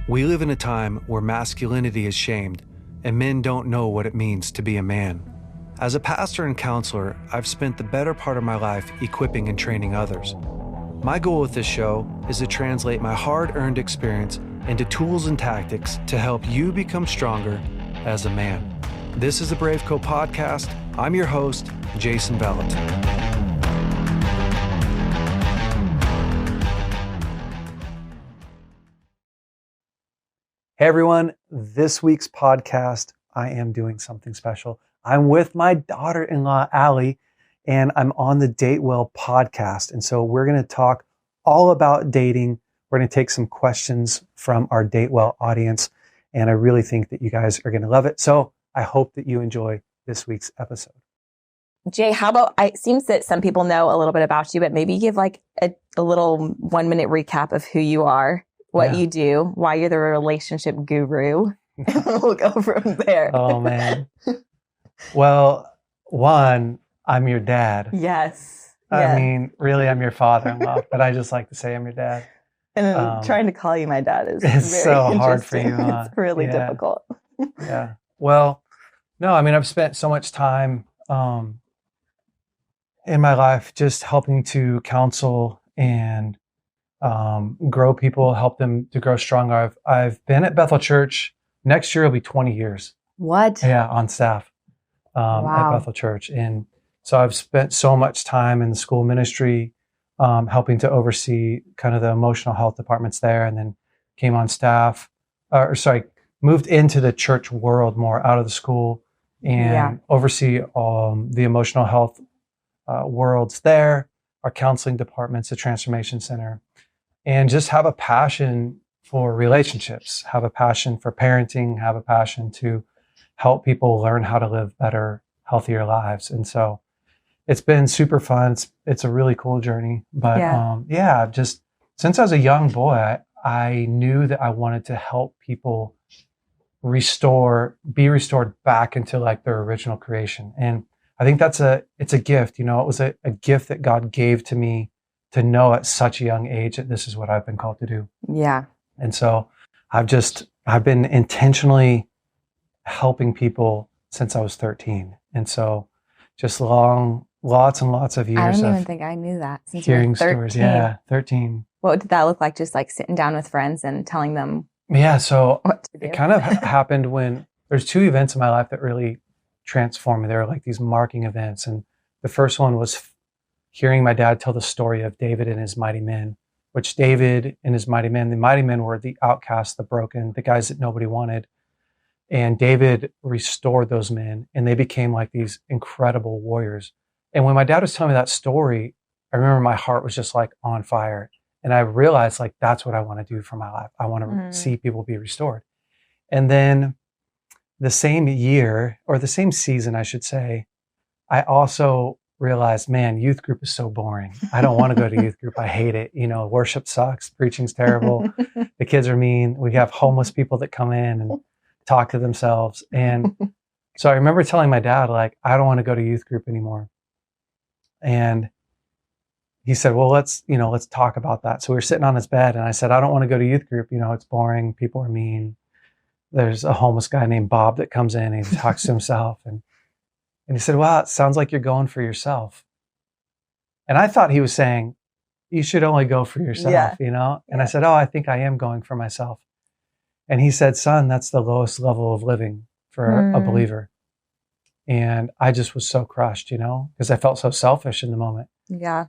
We live in a time where masculinity is shamed and men don't know what it means to be a man. As a pastor and counselor, I've spent the better part of my life equipping and training others. My goal with this show is to translate my hard-earned experience into tools and tactics to help you become stronger as a man. This is the BraveCo podcast. I'm your host, Jason Vallotton. Hey everyone, this week's podcast, I am doing something special. I'm with my daughter-in-law, Alley, and I'm on the Date Well podcast. And so we're going to talk all about dating. We're going to take some questions from our Date Well audience, and I really think that you guys are going to love it. So I hope that you enjoy this week's episode. Jay, how about, it seems that some people know a little bit about you, but maybe give like a little 1 minute recap of who you are, what you do, why you're the relationship guru. We'll go from there. Oh, man. Well, one, I'm your dad. Yes. I mean, really, I'm your father-in-law, but I just like to say I'm your dad. And trying to call you my dad is it's very so hard for you. It's really difficult. Yeah. Well, no, I mean, I've spent so much time in my life just helping to counsel and grow people, help them to grow stronger. I've been at Bethel Church. Next year will be 20 years. What? Yeah, on staff at Bethel Church. And so I've spent so much time in the school ministry, helping to oversee kind of the emotional health departments there, and then came on staff, moved into the church world more out of the school and oversee the emotional health worlds there, our counseling departments, the transformation center, and just have a passion for relationships, have a passion for parenting, have a passion to help people learn how to live better, healthier lives. And so it's been super fun. It's a really cool journey. But just since I was a young boy, I knew that I wanted to help people be restored back into like their original creation. And I think it's a gift. You know, it was a gift that God gave to me to know at such a young age that this is what I've been called to do. Yeah. And so I've been intentionally helping people since I was 13. And so just lots and lots of years. I don't even think I knew that. Since hearing stories. Yeah, 13. What did that look like? Just like sitting down with friends and telling them so what to do? It kind of happened when there's two events in my life that really transformed me. They were like these marking events. And the first one was hearing my dad tell the story of David and his mighty men, which David and his mighty men, the mighty men were the outcasts, the broken, the guys that nobody wanted. And David restored those men and they became like these incredible warriors. And when my dad was telling me that story, I remember my heart was just like on fire. And I realized like, that's what I want to do for my life. I want to see people be restored. And then the same year, or the same season, I should say, I also realized, man, youth group is so boring. I don't want to go to youth group. I hate it. You know, worship sucks. Preaching's terrible. The kids are mean. We have homeless people that come in and talk to themselves. And so I remember telling my dad, like, I don't want to go to youth group anymore. And he said, well, let's talk about that. So we were sitting on his bed and I said, I don't want to go to youth group. You know, it's boring. People are mean. There's a homeless guy named Bob that comes in and he talks to himself. And he said, well, it sounds like you're going for yourself. And I thought he was saying, you should only go for yourself, you know? And I said, oh, I think I am going for myself. And he said, son, that's the lowest level of living for a believer. And I just was so crushed, you know, because I felt so selfish in the moment. Yeah.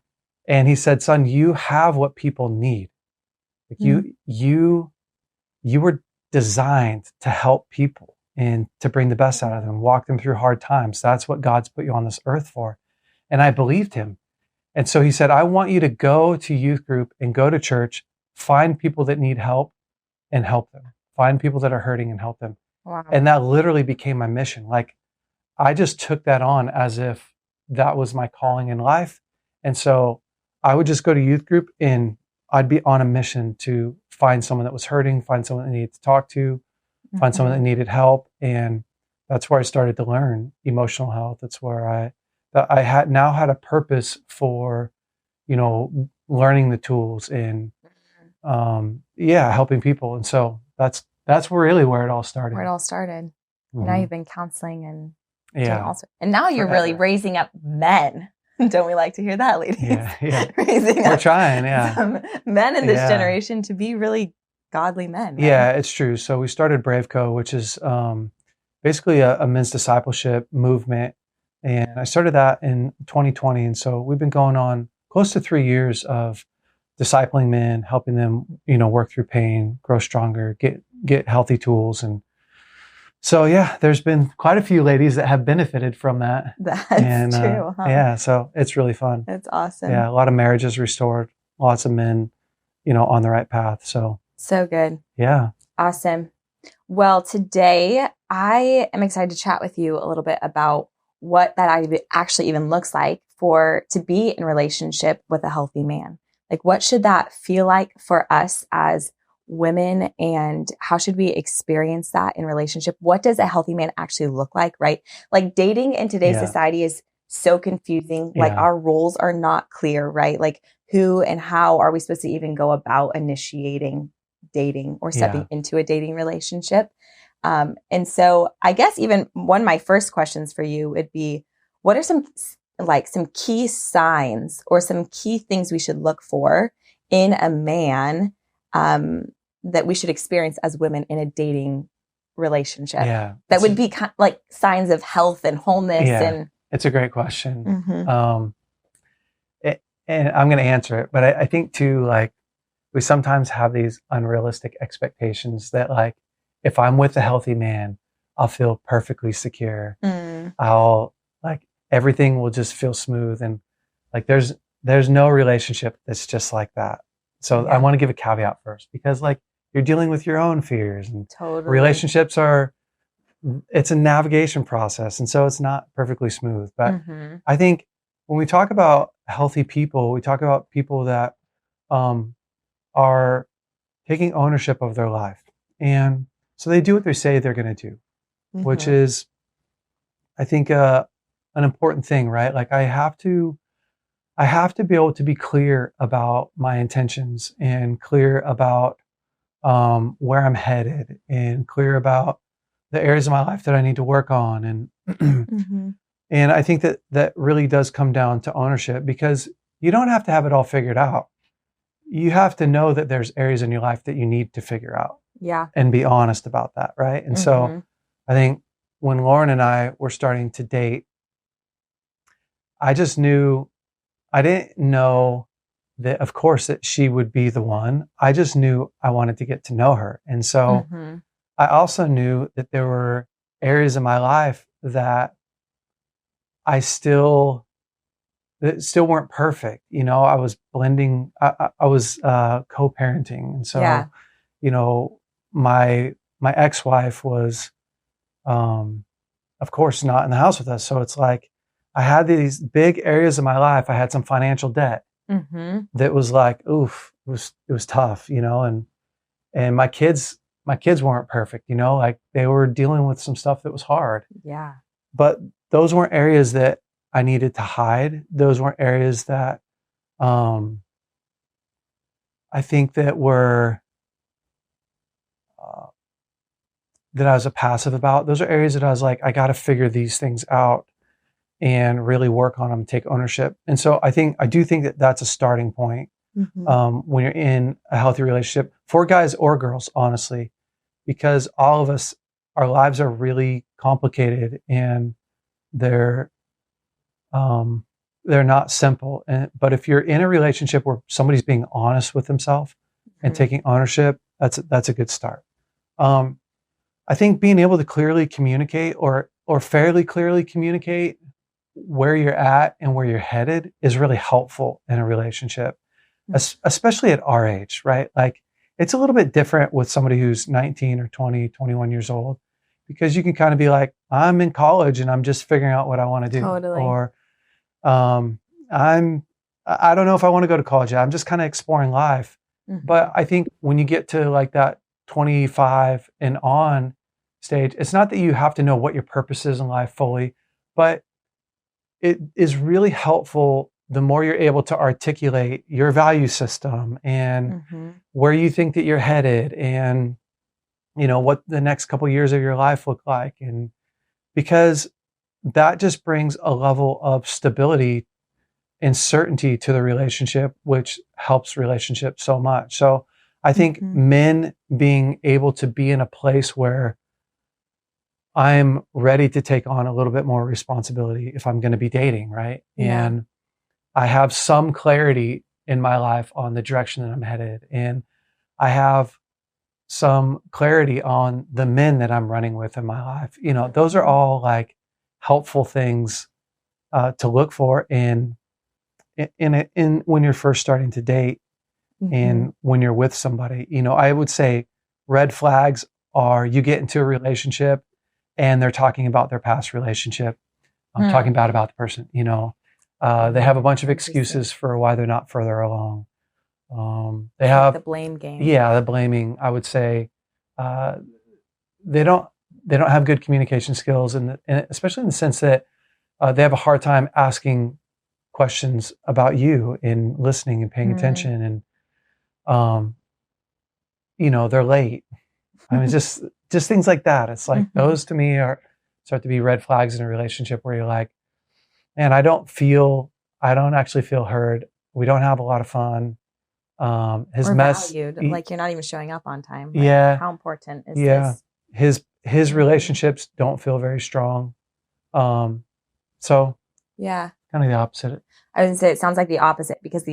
And he said, son, you have what people need. Like you were designed to help people and to bring the best out of them, walk them through hard times. That's what God's put you on this earth for. And I believed him. And so he said, I want you to go to youth group and go to church, find people that need help and help them. Find people that are hurting and help them. Wow. And that literally became my mission. Like I just took that on as if that was my calling in life. And so I would just go to youth group and I'd be on a mission to find someone that was hurting, find someone that needed to talk to, find someone that needed help. And that's where I started to learn emotional health. That's where I had a purpose for, you know, learning the tools and helping people. And so that's really where it all started. Where it all started. Mm-hmm. Now you've been counseling and doing all sorts. And now you're really raising up men. Don't we like to hear that, ladies? Yeah. We're trying, some men in this generation to be really godly men. Right? Yeah, it's true. So we started BraveCo, which is basically a men's discipleship movement. And I started that in 2020. And so we've been going on close to 3 years of discipling men, helping them, work through pain, grow stronger, get healthy tools. And so, there's been quite a few ladies that have benefited from that. That's true. Huh? Yeah. So it's really fun. That's awesome. Yeah. A lot of marriages restored, lots of men, on the right path. So good. Yeah. Awesome. Well, today I am excited to chat with you a little bit about what that actually even looks like to be in relationship with a healthy man. Like, what should that feel like for us as women, and how should we experience that in relationship? What does a healthy man actually look like, right? Like, dating in today's society is so confusing. Like, our roles are not clear, right? Like, who and how are we supposed to even go about initiating dating or stepping into a dating relationship? And so I guess even one of my first questions for you would be, what are some key signs or some key things we should look for in a man that we should experience as women in a dating relationship? Yeah. That would be kind of like signs of health and wholeness. Yeah. And it's a great question. Mm-hmm. And I'm going to answer it, but I think too, like, we sometimes have these unrealistic expectations that, like, if I'm with a healthy man, I'll feel perfectly secure. I'll, like, everything will just feel smooth. And like, there's no relationship that's just like that. So I want to give a caveat first, because, like, you're dealing with your own fears, and relationships it's a navigation process. And so it's not perfectly smooth, but I think when we talk about healthy people, we talk about people that, are taking ownership of their life. And so they do what they say they're going to do, which is, I think, an important thing, right? Like, I have to be able to be clear about my intentions, and clear about where I'm headed, and clear about the areas of my life that I need to work on. And and I think that really does come down to ownership, because you don't have to have it all figured out. You have to know that there's areas in your life that you need to figure out. Yeah. And be honest about that, right? And so I think when Lauren and I were starting to date, I didn't know that, of course, that she would be the one. I just knew I wanted to get to know her. And so I also knew that there were areas in my life that still weren't perfect. I was blending, I was co-parenting. And so, my ex-wife was, of course, not in the house with us. So it's like, I had these big areas of my life. I had some financial debt that was like, oof, it was tough, and my kids weren't perfect, like, they were dealing with some stuff that was hard. Yeah. But those weren't areas that I needed to hide. Those weren't areas that, I think that were, that I was a passive about. Those are areas that I was like, I got to figure these things out and really work on them, take ownership. And so I do think that that's a starting point when you're in a healthy relationship, for guys or girls, honestly, because all of us, our lives are really complicated, and they're not simple. But if you're in a relationship where somebody's being honest with themselves and taking ownership, that's a good start. I think being able to clearly communicate, or fairly clearly communicate where you're at and where you're headed, is really helpful in a relationship, especially at our age, right? Like, it's a little bit different with somebody who's 19 or 20, 21 years old, because you can kind of be like, I'm in college and I'm just figuring out what I want to do. Totally. Or, I don't know if I want to go to college yet. I'm just kind of exploring life. But I think when you get to like that 25 and on stage, it's not that you have to know what your purpose is in life fully, but it is really helpful the more you're able to articulate your value system and where you think that you're headed and, what the next couple years of your life look like. And because that just brings a level of stability and certainty to the relationship, which helps relationships so much. So I think men being able to be in a place where I'm ready to take on a little bit more responsibility if I'm going to be dating, right? Yeah. And I have some clarity in my life on the direction that I'm headed. And I have some clarity on the men that I'm running with in my life. Those are all like helpful things to look for in when you're first starting to date and when you're with somebody. I would say red flags are you get into a relationship and they're talking about their past relationship. I'm talking bad about the person, they have a bunch of excuses for why they're not further along. They have the blame game. Yeah, the blaming. I would say they don't have good communication skills, and especially in the sense that they have a hard time asking questions about you and listening and paying attention, and they're late. I mean, just things like that. It's like those to me start to be red flags in a relationship where you're like, man, I don't actually feel heard. We don't have a lot of fun. His or mess, valued, like you're not even showing up on time. Like, yeah. How important is this? His relationships don't feel very strong. So yeah, kind of the opposite. I would say it sounds like the opposite, because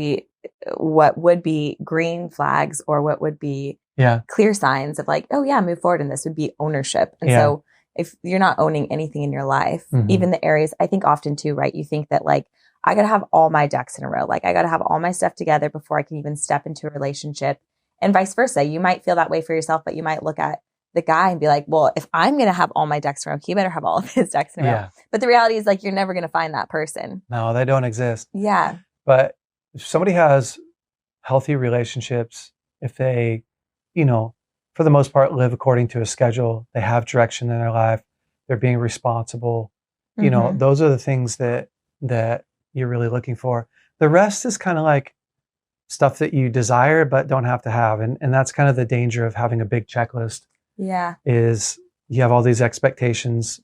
what would be green flags or what would be clear signs of like, oh yeah, move forward in this would be ownership. And so if you're not owning anything in your life, even the areas, I think often too, right? You think that like, I got to have all my ducks in a row. Like I got to have all my stuff together before I can even step into a relationship, and vice versa. You might feel that way for yourself, but you might look at the guy and be like, well, if I'm going to have all my ducks in a row, he better have all of his ducks in a row. But the reality is like, you're never going to find that person. No, they don't exist. Yeah. But if somebody has healthy relationships, if they, for the most part, live according to a schedule, they have direction in their life, they're being responsible, those are the things that you're really looking for. The rest is kind of like stuff that you desire but don't have to have. And that's kind of the danger of having a big checklist. Yeah. Is you have all these expectations.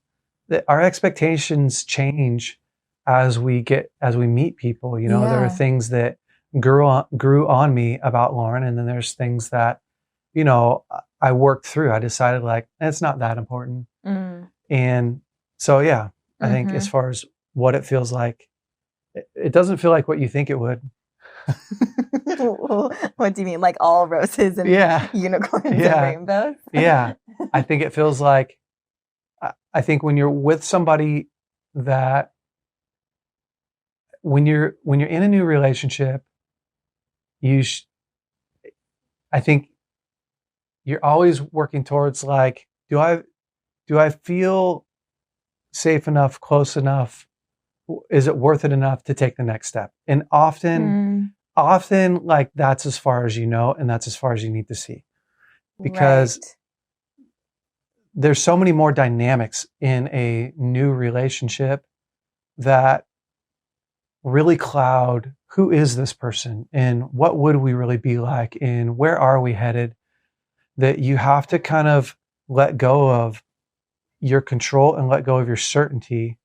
That our expectations change as we meet people. There are things that grew on me about Lauren, and then there's things that, I worked through. I decided like, it's not that important. And so, I think as far as what it feels like, it doesn't feel like what you think it would. What do you mean? Like all roses and unicorns and rainbows? Yeah. I think it feels like, I think when you're with somebody that when you're in a new relationship, I think you're always working towards like, do I feel safe enough, close enough? Is it worth it enough to take the next step? And often like that's as far as and that's as far as you need to see, because there's so many more dynamics in a new relationship that really cloud who is this person and what would we really be like and where are we headed, that you have to kind of let go of your control and let go of your certainty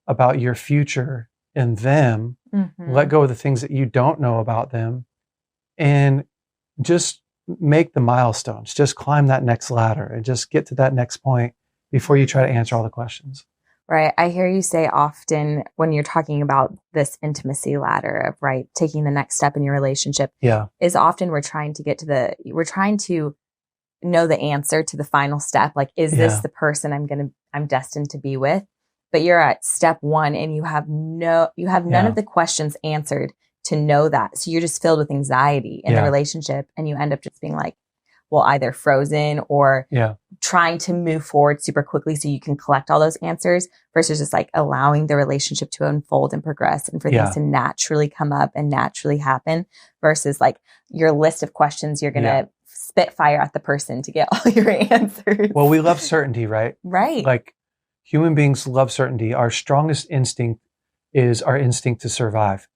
about your future and them, let go of the things that you don't know about them, and just make the milestones, just climb that next ladder and just get to that next point before you try to answer all the questions. Right. I hear you say often when you're talking about this intimacy ladder of taking the next step in your relationship, is often we're trying to know the answer to the final step. Like, is this the person I'm destined to be with? But you're at step one and you have none of the questions answered to know that. So you're just filled with anxiety in the relationship, and you end up just being like, well, either frozen or trying to move forward super quickly so you can collect all those answers, versus just like allowing the relationship to unfold and progress and for things to naturally come up and naturally happen, versus like your list of questions you're going to spit fire at the person to get all your answers. Well, we love certainty, right? Right. Like human beings love certainty. Our strongest instinct is our instinct to survive.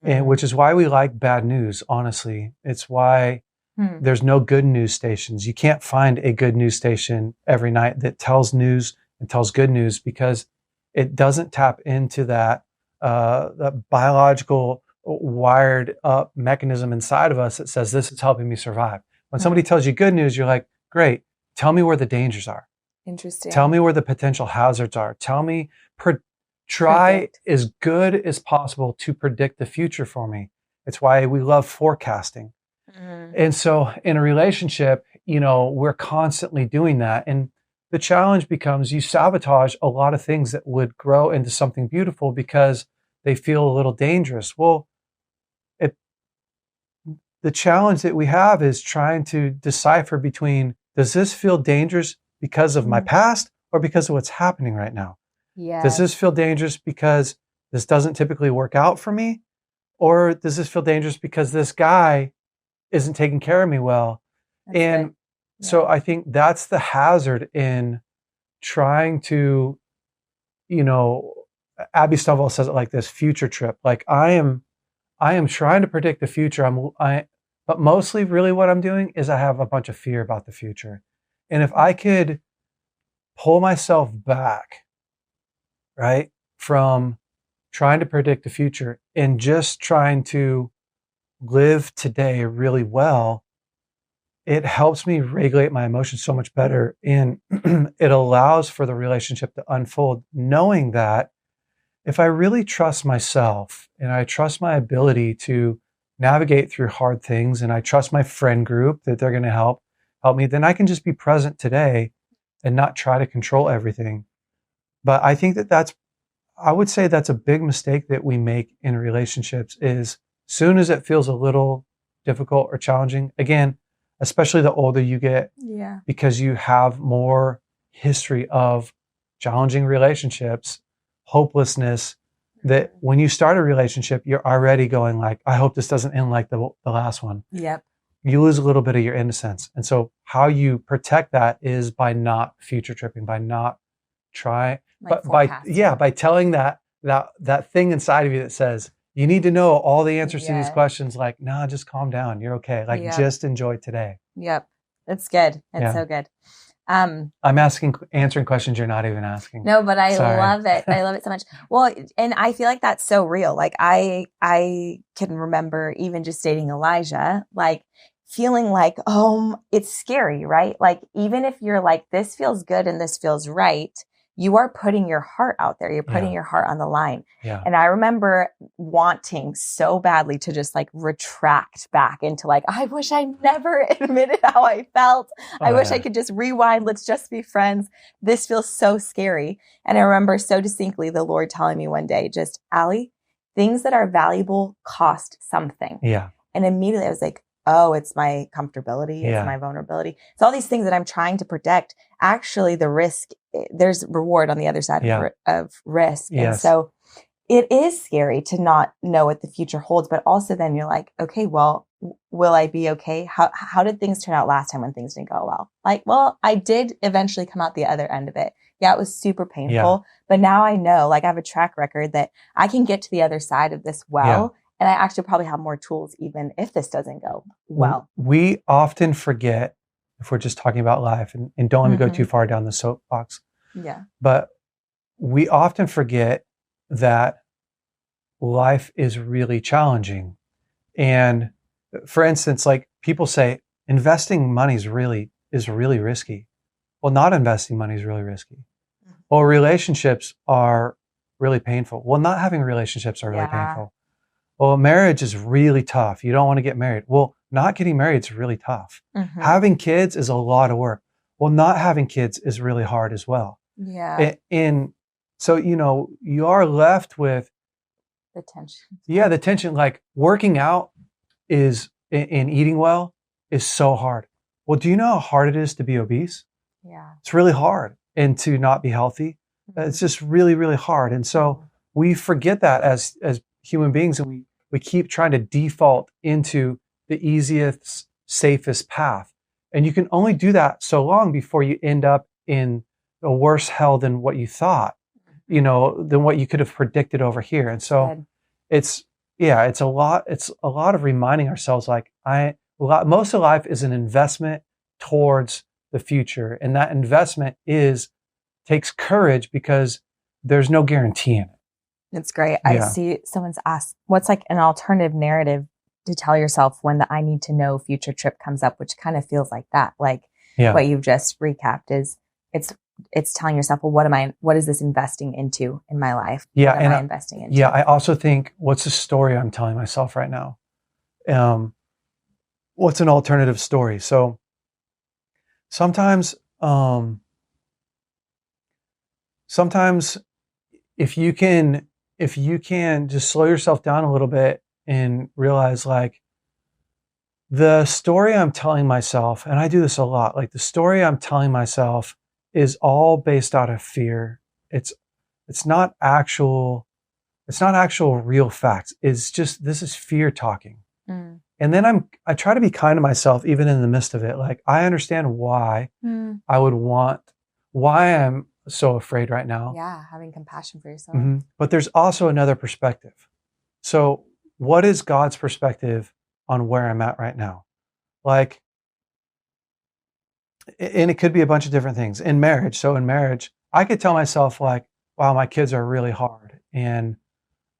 And which is why we like bad news, honestly. It's why there's no good news stations. You can't find a good news station every night that tells news and tells good news, because it doesn't tap into that biological wired up mechanism inside of us that says this is helping me survive. When somebody tells you good news, you're like, great, tell me where the dangers are. Interesting. Tell me where the potential hazards are. Tell me, try as good as possible to predict the future for me. It's why we love forecasting. And so in a relationship, we're constantly doing that. And the challenge becomes you sabotage a lot of things that would grow into something beautiful because they feel a little dangerous. Well, the challenge that we have is trying to decipher between, does this feel dangerous because of my past or because of what's happening right now? Yeah. Does this feel dangerous because this doesn't typically work out for me? Or does this feel dangerous because this guy isn't taking care of me well? And so I think that's the hazard in trying to, Abby Stovall says it like this: future trip. Like I am trying to predict the future. But mostly really what I'm doing is I have a bunch of fear about the future. And if I could pull myself back, right, from trying to predict the future and just trying to live today really well, it helps me regulate my emotions so much better. And it allows for the relationship to unfold, knowing that if I really trust myself and I trust my ability to navigate through hard things, and I trust my friend group that they're going to help me, then I can just be present today and not try to control everything. But I think I would say that's a big mistake that we make in relationships, is soon as it feels a little difficult or challenging, again, especially the older you get, because you have more history of challenging relationships, hopelessness, that when you start a relationship, you're already going like, I hope this doesn't end like the last one. Yep. You lose a little bit of your innocence. And so how you protect that is by not future tripping, by not by telling that thing inside of you that says, you need to know all the answers to these questions. Like, nah, just calm down. You're okay. Like, just enjoy today. Yep. It's good. It's so good. I'm answering questions you're not even asking. No, but I love it. I love it so much. Well, and I feel like that's so real. Like I can remember even just dating Elijah, like feeling like, it's scary, right? Like even if you're like, this feels good and this feels right, you are putting your heart out there. You're putting your heart on the line. Yeah. And I remember wanting so badly to just like retract back into like, I wish I never admitted how I felt. I wish I could just rewind. Let's just be friends. This feels so scary. And I remember so distinctly the Lord telling me one day, just, Alley, things that are valuable cost something. Yeah. And immediately I was like, oh, it's my comfortability. It's my vulnerability. It's all these things that I'm trying to protect. Actually, the risk, there's reward on the other side of risk. Yes. And so it is scary to not know what the future holds, but also then you're like, okay, well, will I be okay? How did things turn out last time when things didn't go well? Like, well, I did eventually come out the other end of it. Yeah, it was super painful, but now I know, like I have a track record that I can get to the other side of this well. And I actually probably have more tools even if this doesn't go well. We often forget, if we're just talking about life, and don't let me go too far down the soapbox. Yeah. But we often forget that life is really challenging. And for instance, like people say, investing money is really risky. Well, not investing money is really risky. Well, relationships are really painful. Well, not having relationships are really painful. Well, marriage is really tough. You don't want to get married. Well, not getting married is really tough. Having kids is a lot of work. Well, not having kids is really hard as well. Yeah. And so, you are left with the tension. Yeah, the tension. Like working out and eating well is so hard. Well, do you know how hard it is to be obese? Yeah. It's really hard. And to not be healthy. It's just really, really hard. And so we forget that as human beings, and we keep trying to default into the easiest, safest path. And you can only do that so long before you end up in a worse hell than what you thought, than what you could have predicted over here. And so it's, yeah, it's a lot of reminding ourselves like most of life is an investment towards the future. And that investment takes courage because there's no guarantee in it. It's great. I Yeah. see someone's asked, what's like an alternative narrative to tell yourself when the I need to know future trip comes up, which kind of feels like that. Like Yeah. what you've just recapped is it's telling yourself, well, what is this investing into in my life? Yeah. What am I investing into? Yeah. I also think, what's the story I'm telling myself right now? What's an alternative story? So sometimes if you can just slow yourself down a little bit and realize like the story I'm telling myself, and I do this a lot, like the story I'm telling myself is all based out of fear. It's not actual real facts. It's just, this is fear talking. Mm. And then I try to be kind to myself even in the midst of it. Like I understand why why I'm so afraid right now. Yeah, having compassion for yourself. Mm-hmm. But there's also another perspective. So what is God's perspective on where I'm at right now? Like, and it could be a bunch of different things in marriage. So in marriage, I could tell myself like, wow, my kids are really hard. And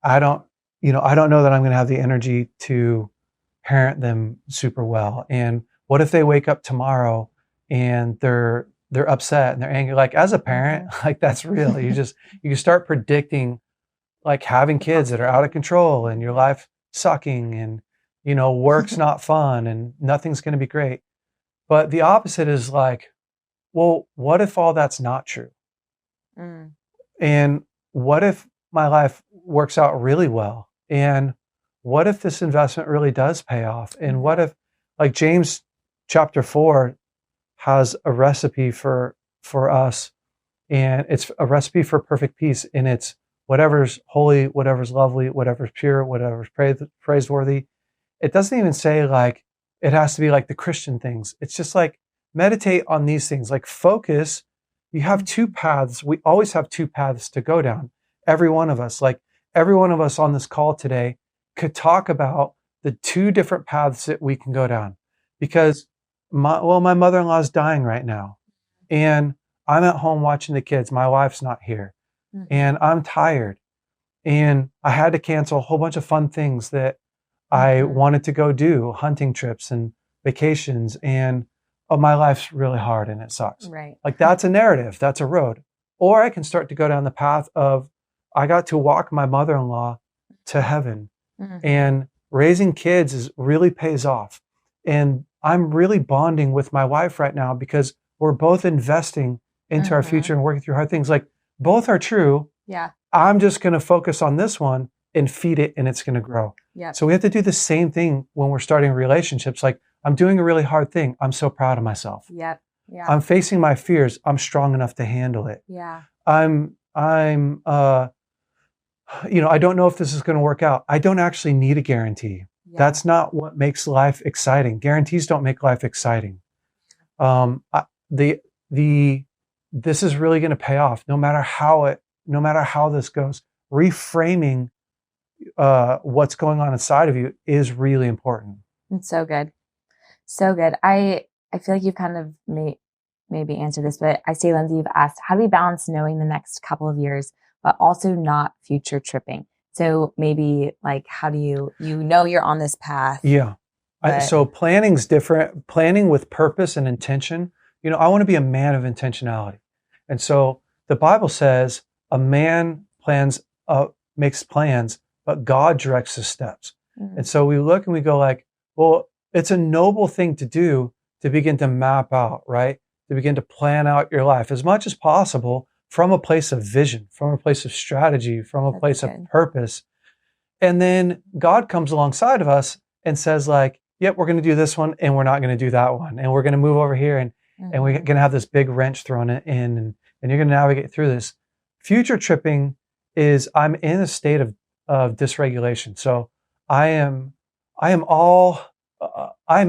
I don't know that I'm going to have the energy to parent them super well. And what if they wake up tomorrow and they're upset and they're angry? Like as a parent, like that's real. You start predicting like having kids that are out of control and your life sucking and, work's not fun and nothing's going to be great. But the opposite is like, well, what if all that's not true? Mm. And what if my life works out really well? And what if this investment really does pay off? And what if, like James chapter 4 has a recipe for us, and it's a recipe for perfect peace. And it's whatever's holy, whatever's lovely, whatever's pure, whatever's praiseworthy. It doesn't even say like, it has to be like the Christian things. It's just like, meditate on these things, like focus. You have two paths. We always have two paths to go down. Every one of us on this call today could talk about the two different paths that we can go down, because my mother-in-law is dying right now and I'm at home watching the kids. My wife's not here and I'm tired and I had to cancel a whole bunch of fun things that I wanted to go do, hunting trips and vacations, and my life's really hard and it sucks. Right. Like that's a narrative, that's a road. Or I can start to go down the path of, I got to walk my mother-in-law to heaven. And raising kids really pays off. And I'm really bonding with my wife right now because we're both investing into our future and working through hard things. Like both are true. Yeah. I'm just going to focus on this one and feed it and it's going to grow. Yeah. So we have to do the same thing when we're starting relationships. Like I'm doing a really hard thing. I'm so proud of myself. Yep. Yeah. I'm facing my fears. I'm strong enough to handle it. Yeah. I don't know if this is going to work out. I don't actually need a guarantee. Yeah. That's not what makes life exciting. Guarantees don't make life exciting. This is really going to pay off no matter how this goes. Reframing what's going on inside of you is really important. It's so good. So good. I feel like you've kind of maybe answered this, but I see, Lindsay, you've asked, how do we balance knowing the next couple of years, but also not future tripping? So maybe like, how do you you're on this path? Yeah. So planning's different. Planning with purpose and intention. I want to be a man of intentionality. And so the Bible says a man makes plans, but God directs his steps. And so we look and we go like, well, it's a noble thing to do, to begin to map out, right? To begin to plan out your life as much as possible from a place of vision, from a place of strategy, from a place of purpose. And then God comes alongside of us and says like, yep, we're going to do this one and we're not going to do that one. And we're going to move over here and we're going to have this big wrench thrown in and you're going to navigate through this. Future tripping is I'm in a state of dysregulation. So I'm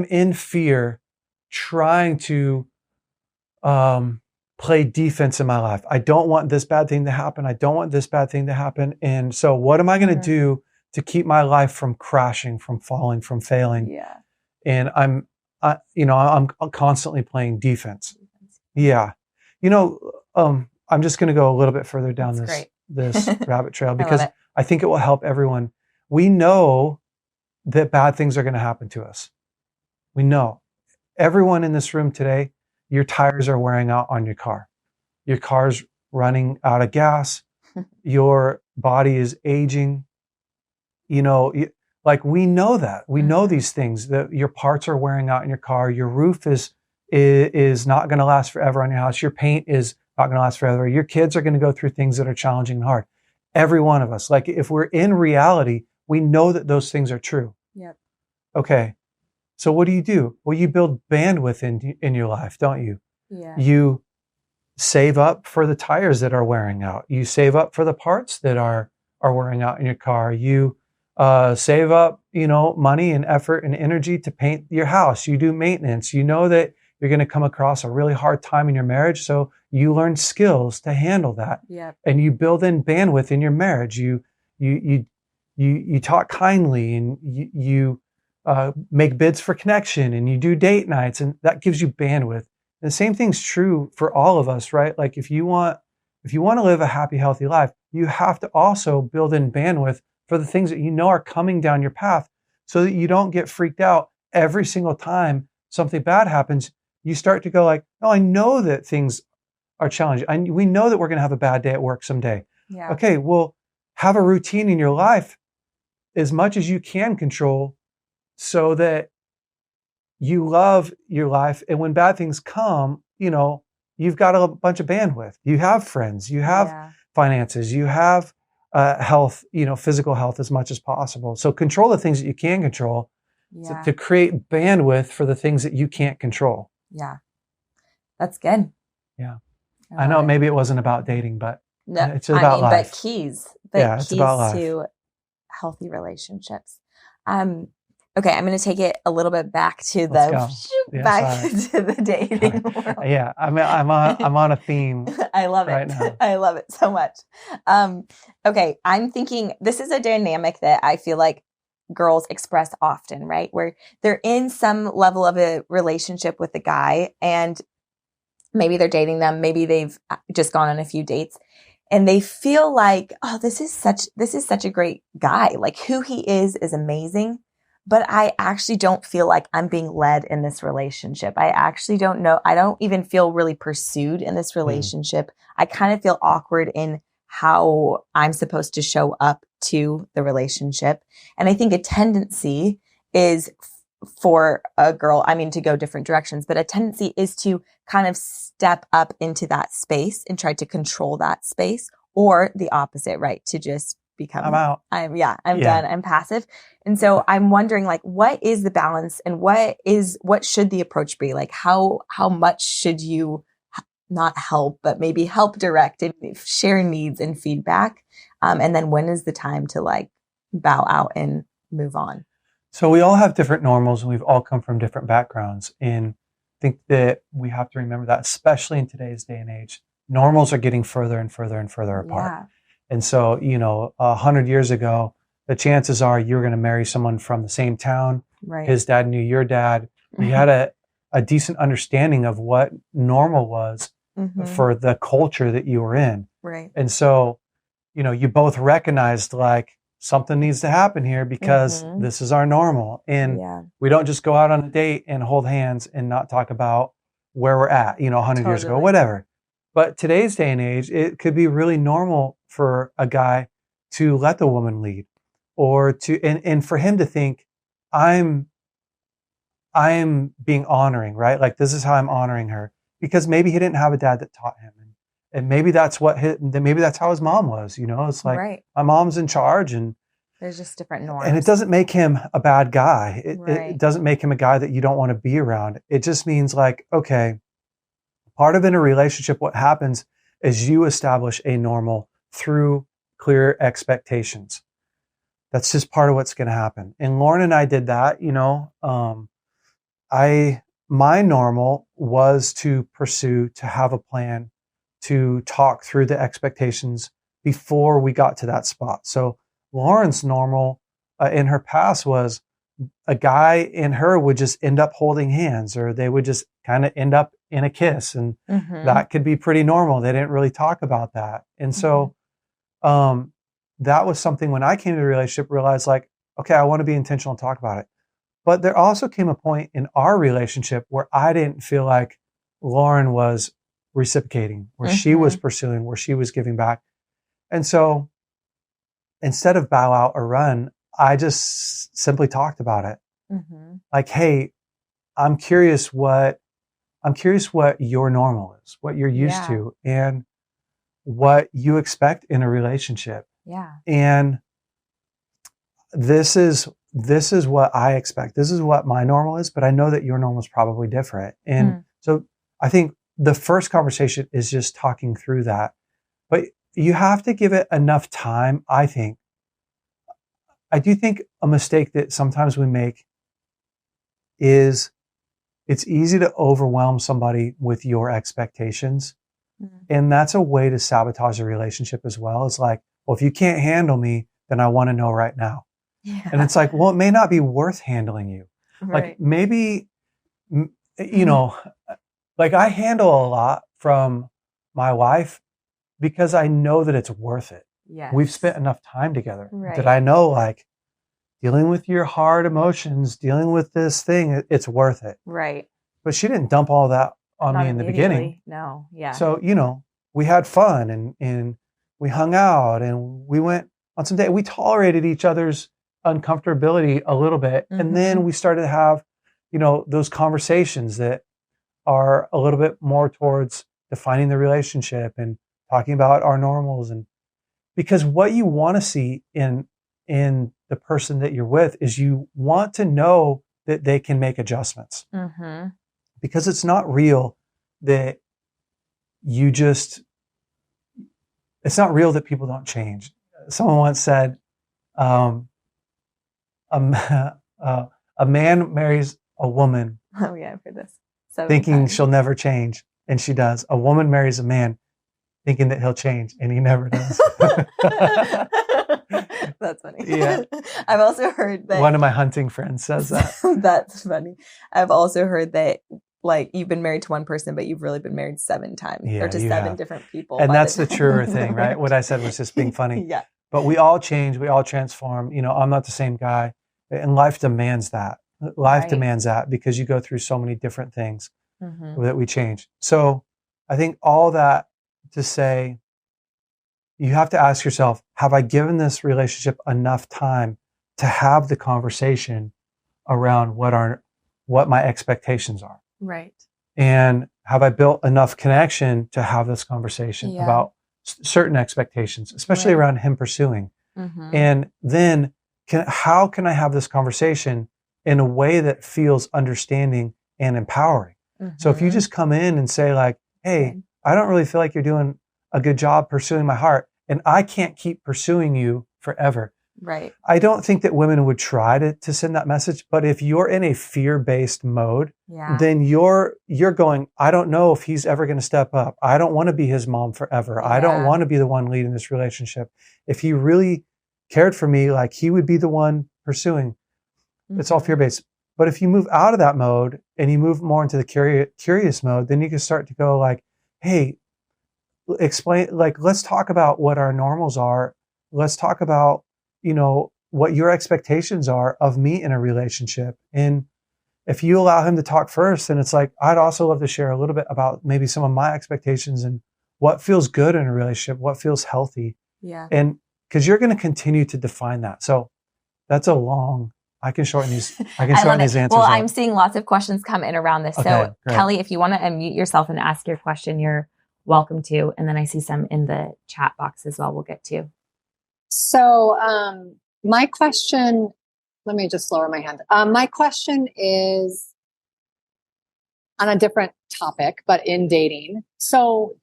in fear, trying to play defense in my life. I don't want this bad thing to happen. I don't want this bad thing to happen. And so what am I going to do to keep my life from crashing, from falling, from failing. Yeah. And I'm constantly playing defense. Yeah. I'm just going to go a little bit further down this rabbit trail because I think it will help everyone. We know that bad things are going to happen to us. We know. Everyone in this room today, your tires are wearing out on your car. Your car's running out of gas. Your body is aging. We know that. We know these things, that your parts are wearing out in your car. Your roof is not going to last forever on your house. Your paint is not going to last forever. Your kids are going to go through things that are challenging and hard. Every one of us. Like if we're in reality, we know that those things are true. Yep. Okay. So what do? Well, you build bandwidth in your life, don't you? Yeah. You save up for the tires that are wearing out. You save up for the parts that are wearing out in your car. You save up, money and effort and energy to paint your house. You do maintenance. You know that you're going to come across a really hard time in your marriage, so you learn skills to handle that. Yep. And you build in bandwidth in your marriage. You talk kindly, and you make bids for connection, and you do date nights, and that gives you bandwidth. And the same thing's true for all of us, right? Like if you want to live a happy, healthy life, you have to also build in bandwidth for the things that are coming down your path, so that you don't get freaked out every single time something bad happens. You start to go like, oh, I know that things are challenging. We know that we're going to have a bad day at work someday. Yeah. Okay, well, have a routine in your life as much as you can control, so that you love your life. And when bad things come, you've got a bunch of bandwidth. You have friends, you have finances, you have health, physical health as much as possible. So control the things that you can control to create bandwidth for the things that you can't control. Yeah. That's good. Yeah. I know maybe it wasn't about dating, but no, it's about life. But keys it's about life. To healthy relationships. Okay, I'm going to take it a little bit back to to the dating world. Yeah, I'm on a theme. I love it. Right now. I love it so much. Okay, I'm thinking this is a dynamic that I feel like girls express often, right? Where they're in some level of a relationship with a guy, and maybe they're dating them, maybe they've just gone on a few dates, and they feel like, oh, this is such a great guy. Like who he is amazing. But I actually don't feel like I'm being led in this relationship. I actually don't know. I don't even feel really pursued in this relationship. I kind of feel awkward in how I'm supposed to show up to the relationship. And I think a tendency is for a girl, to go different directions, but a tendency is to kind of step up into that space and try to control that space, or the opposite, right? To just become, I'm out. I'm done. I'm passive. And so I'm wondering, like, what is the balance, and what should the approach be? Like, how much should you not help, but maybe help direct and share needs and feedback? And then when is the time to like bow out and move on? So we all have different normals, and we've all come from different backgrounds. And I think that we have to remember that, especially in today's day and age, normals are getting further and further and further apart. Yeah. And so, 100 years ago, the chances are you're going to marry someone from the same town. Right. His dad knew your dad. You had a decent understanding of what normal was for the culture that you were in. Right. And so, you both recognized like something needs to happen here, because this is our normal. And we don't just go out on a date and hold hands and not talk about where we're at, 100 years ago, whatever. But today's day and age, it could be really normal for a guy to let the woman lead, or and for him to think, I'm being honoring, right? Like this is how I'm honoring her, because maybe he didn't have a dad that taught him, and maybe that's maybe that's how his mom was. It's like my mom's in charge, and there's just different norms. And it doesn't make him a bad guy. It doesn't make him a guy that you don't want to be around. It just means like, okay, part of in a relationship, what happens is you establish a normal through clear expectations. That's just part of what's going to happen. And Lauren and I did that. My normal was to pursue, to have a plan, to talk through the expectations before we got to that spot. So Lauren's normal in her past was a guy and her would just end up holding hands, or they would just kind of end up in a kiss. And that could be pretty normal. They didn't really talk about that. And so, that was something when I came to the relationship, realized like, okay, I want to be intentional and talk about it. But there also came a point in our relationship where I didn't feel like Lauren was reciprocating, where she was pursuing, where she was giving back. And so instead of bow out or run, I just simply talked about it. Like, hey, I'm curious what your normal is, what you're used to, and what you expect in a relationship. Yeah. And this is what I expect. This is what my normal is, but I know that your normal is probably different. And so I think the first conversation is just talking through that. But you have to give it enough time, I think. I do think a mistake that sometimes we make is it's easy to overwhelm somebody with your expectations. And that's a way to sabotage a relationship as well. It's like, well, if you can't handle me, then I want to know right now. Yeah. And it's like, well, it may not be worth handling you. Right. Like maybe, you know, like I handle a lot from my wife because I know that it's worth it. Yes. We've spent enough time together that I know, like, dealing with your hard emotions, dealing with this thing, it's worth it. Right. But she didn't dump all that on me in the beginning. No. Yeah. So, you know, we had fun and we hung out and we went on some dates. We tolerated each other's uncomfortability a little bit. And then we started to have, you know, those conversations that are a little bit more towards defining the relationship and talking about our normals. And because what you want to see in the person that you're with is you want to know that they can make adjustments. Because it's not real that it's not real that people don't change. Someone once said, a man marries a woman. Oh yeah, I've heard this. Thinking she'll never change, and she does. A woman marries a man thinking that he'll change, and he never does. That's funny. Yeah. I've also heard that one of my hunting friends says that. That's funny. I've also heard that, like, you've been married to one person, but you've really been married 7 times, or to 7 different people. And that's the truer thing, right? What I said was just being funny. Yeah. But we all change. We all transform. You know, I'm not the same guy. And life demands that. Life demands that because you go through so many different things that we change. So I think all that to say, you have to ask yourself, have I given this relationship enough time to have the conversation around what my expectations are? Right. And have I built enough connection to have this conversation about certain expectations, especially around him pursuing? And then how can I have this conversation in a way that feels understanding and empowering? So if you just come in and say like, hey, I don't really feel like you're doing a good job pursuing my heart, and I can't keep pursuing you forever. Right. I don't think that women would try to send that message, but if you're in a fear-based mode, then you're going, I don't know if he's ever going to step up. I don't want to be his mom forever. I don't want to be the one leading this relationship. If he really cared for me, like, he would be the one pursuing. It's all fear-based. But if you move out of that mode and you move more into the curious mode, then you can start to go like, hey, explain, like, let's talk about what our normals are. Let's talk about, you know, what your expectations are of me in a relationship. And if you allow him to talk first, then it's like, I'd also love to share a little bit about maybe some of my expectations and what feels good in a relationship, what feels healthy. Yeah. And because you're going to continue to define that. So that's a long, I can shorten these answers. Well, I'm seeing lots of questions come in around this. Okay, so great. Kelly, if you want to unmute yourself and ask your question, you're welcome to. And then I see some in the chat box as well. We'll get to. So my question, let me just lower my hand. My question is on a different topic, but in dating. So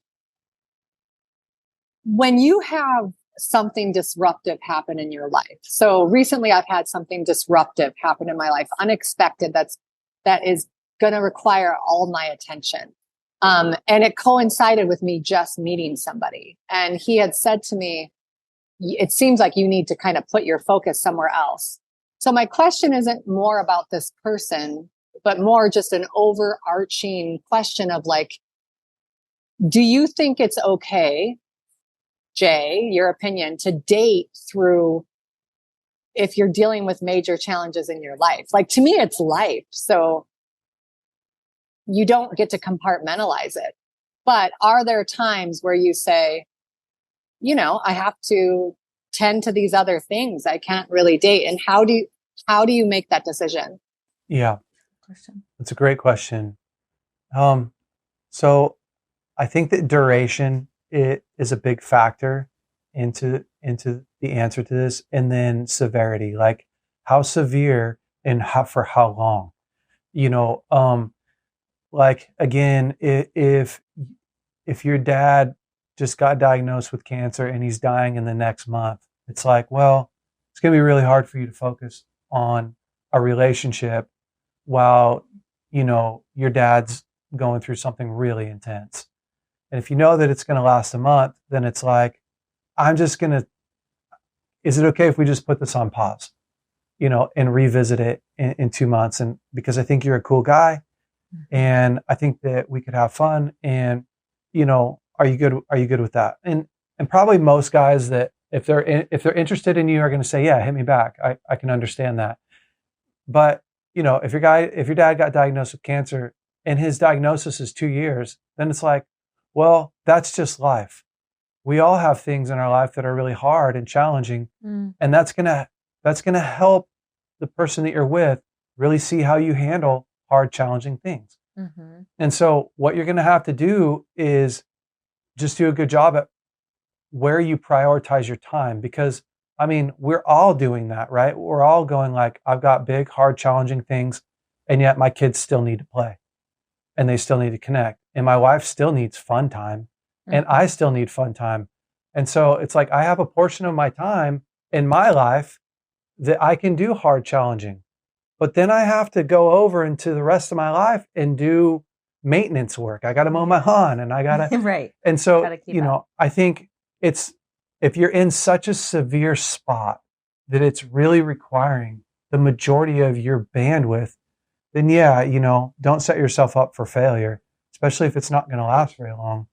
when you have something disruptive happen in your life. So recently I've had something disruptive happen in my life, unexpected, that is going to require all my attention. And it coincided with me just meeting somebody. And he had said to me, it seems like you need to kind of put your focus somewhere else. So my question isn't more about this person, but more just an overarching question of like, do you think it's okay, Jay, your opinion, to date through if you're dealing with major challenges in your life? Like, to me, it's life. So you don't get to compartmentalize it. But are there times where you say, I have to tend to these other things. I can't really date. And how do you make that decision? Yeah. That's a great question. So I think that duration is a big factor into the answer to this, and then severity, like how severe and for how long. Like again, if your dad just got diagnosed with cancer and he's dying in the next month, it's like, well, it's going to be really hard for you to focus on a relationship while your dad's going through something really intense. And if you know that it's going to last a month, then it's like, is it okay if we just put this on pause, and revisit it in 2 months? And because I think you're a cool guy and I think that we could have fun, and, are you good with that? And probably most guys that if they're interested in you are going to say, yeah, hit me back. I can understand that. But, if your dad got diagnosed with cancer and his diagnosis is 2 years, then it's like, well, that's just life. We all have things in our life that are really hard and challenging. And that's going to help the person that you're with really see how you handle hard, challenging things. Mm-hmm. And so what you're going to have to do is just do a good job at where you prioritize your time, because we're all doing that, right? We're all going like, I've got big, hard, challenging things, and yet my kids still need to play and they still need to connect. And my wife still needs fun time, and I still need fun time. And so it's like, I have a portion of my time in my life that I can do hard, challenging, but then I have to go over into the rest of my life and do maintenance work. I got to mow my lawn, and I got to, right. And so, I think if you're in such a severe spot that it's really requiring the majority of your bandwidth, then yeah, don't set yourself up for failure, especially if it's not going to last very long.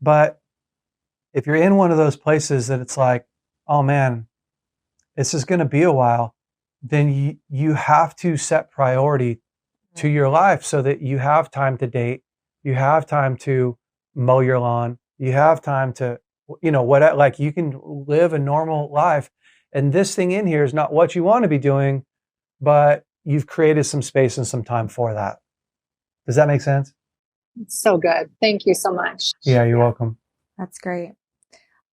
But if you're in one of those places that it's like, oh man, this is going to be a while, then you have to set priority to your life so that you have time to date, you have time to mow your lawn, you have time to, like you can live a normal life. And this thing in here is not what you want to be doing, but you've created some space and some time for that. Does that make sense? It's so good. Thank you so much. Yeah, you're welcome. That's great.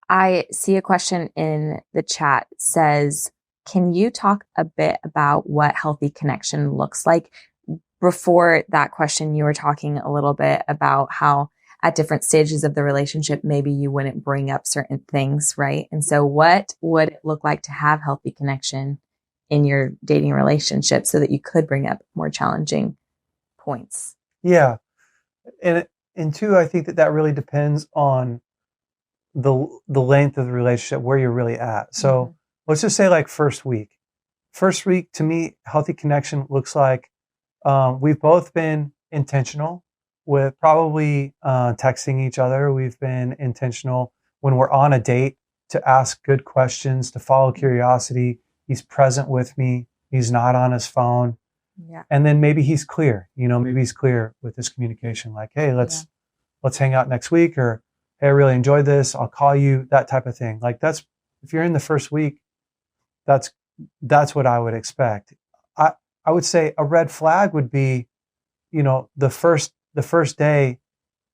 I see a question in the chat says, can you talk a bit about what healthy connection looks like? Before that question, you were talking a little bit about how at different stages of the relationship, maybe you wouldn't bring up certain things, right? And so what would it look like to have healthy connection in your dating relationship so that you could bring up more challenging points? Yeah. And two, I think that really depends on the length of the relationship, where you're really at. So let's just say like first week to me, healthy connection looks like, we've both been intentional with probably texting each other. We've been intentional when we're on a date to ask good questions, to follow curiosity. He's present with me. He's not on his phone. Yeah. And then maybe he's clear, maybe he's clear with his communication. Like, hey, let's hang out next week, or, hey, I really enjoyed this, I'll call you, that type of thing. Like if you're in the first week, that's what I would expect. I would say a red flag would be, the first day